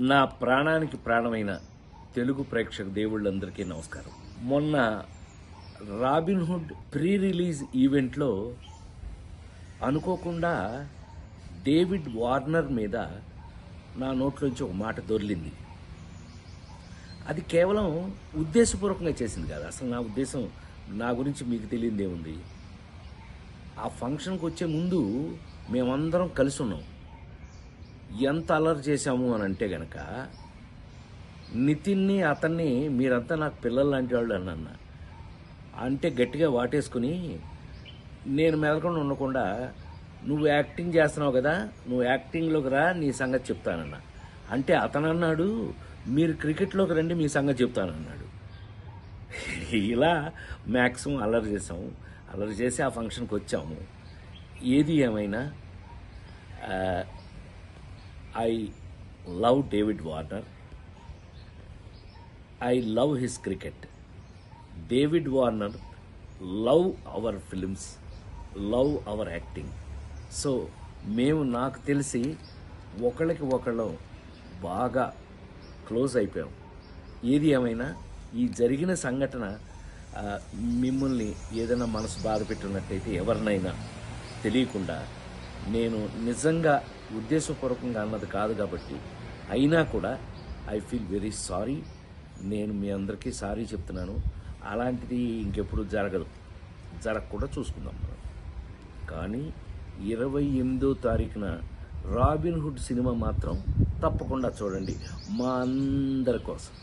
నా ప్రాణానికి ప్రాణమైన తెలుగు ప్రేక్షక దేవుళ్ళందరికీ నమస్కారం. మొన్న రాబిన్హుడ్ ప్రీ రిలీజ్ ఈవెంట్లో అనుకోకుండా డేవిడ్ వార్నర్ మీద నా నోట్లోంచి ఒక మాట దొర్లింది. అది కేవలం ఉద్దేశపూర్వకంగా చేసింది కాదు. అసలు నా ఉద్దేశం, నా గురించి మీకు తెలియదేముంది. ఆ ఫంక్షన్కి వచ్చే ముందు మేమందరం కలిసి ఉన్నాం. ఎంత అలర్ చేశాము అని అంటే గనక, నితిన్ని అతన్ని మీరంతా నాకు పిల్లలు లాంటి వాళ్ళు అన్న అంటే గట్టిగా వాటేసుకుని, నేను మెదలకుండా ఉండకుండా, నువ్వు యాక్టింగ్ చేస్తున్నావు కదా, నువ్వు యాక్టింగ్లోకి రా, నీ సంగతి చెప్తానన్నా. అంటే అతను అన్నాడు, మీరు క్రికెట్లోకి రండి, మీ సంగతి చెప్తానన్నాడు. ఇలా మ్యాక్సిమం అల్లరి చేసాము. అల్లరి చేసి ఆ ఫంక్షన్కి వచ్చాము. ఏది ఏమైనా I love David Warner. I love his cricket. David Warner love our films, love our acting. So మేము నాకు తెలిసి ఒకళ్ళకి ఒకళ్ళం బాగా క్లోజ్ అయిపోయాం. ఏది ఏమైనా ఈ జరిగిన సంఘటన మిమ్మల్ని ఏదైనా మనసు బాధ పెట్టినట్టయితే, ఎవరినైనా తెలియకుండా, నేను నిజంగా ఉద్దేశపూర్వకంగా అన్నది కాదు కాబట్టి, అయినా కూడా ఐ ఫీల్ వెరీ సారీ. నేను మీ అందరికీ సారీ చెప్తున్నాను. అలాంటిది ఇంకెప్పుడు జరగకుండా చూసుకుందాం మనం. కానీ 28వ తారీఖున రాబిన్హుడ్ సినిమా మాత్రం తప్పకుండా చూడండి, మా అందరి కోసం.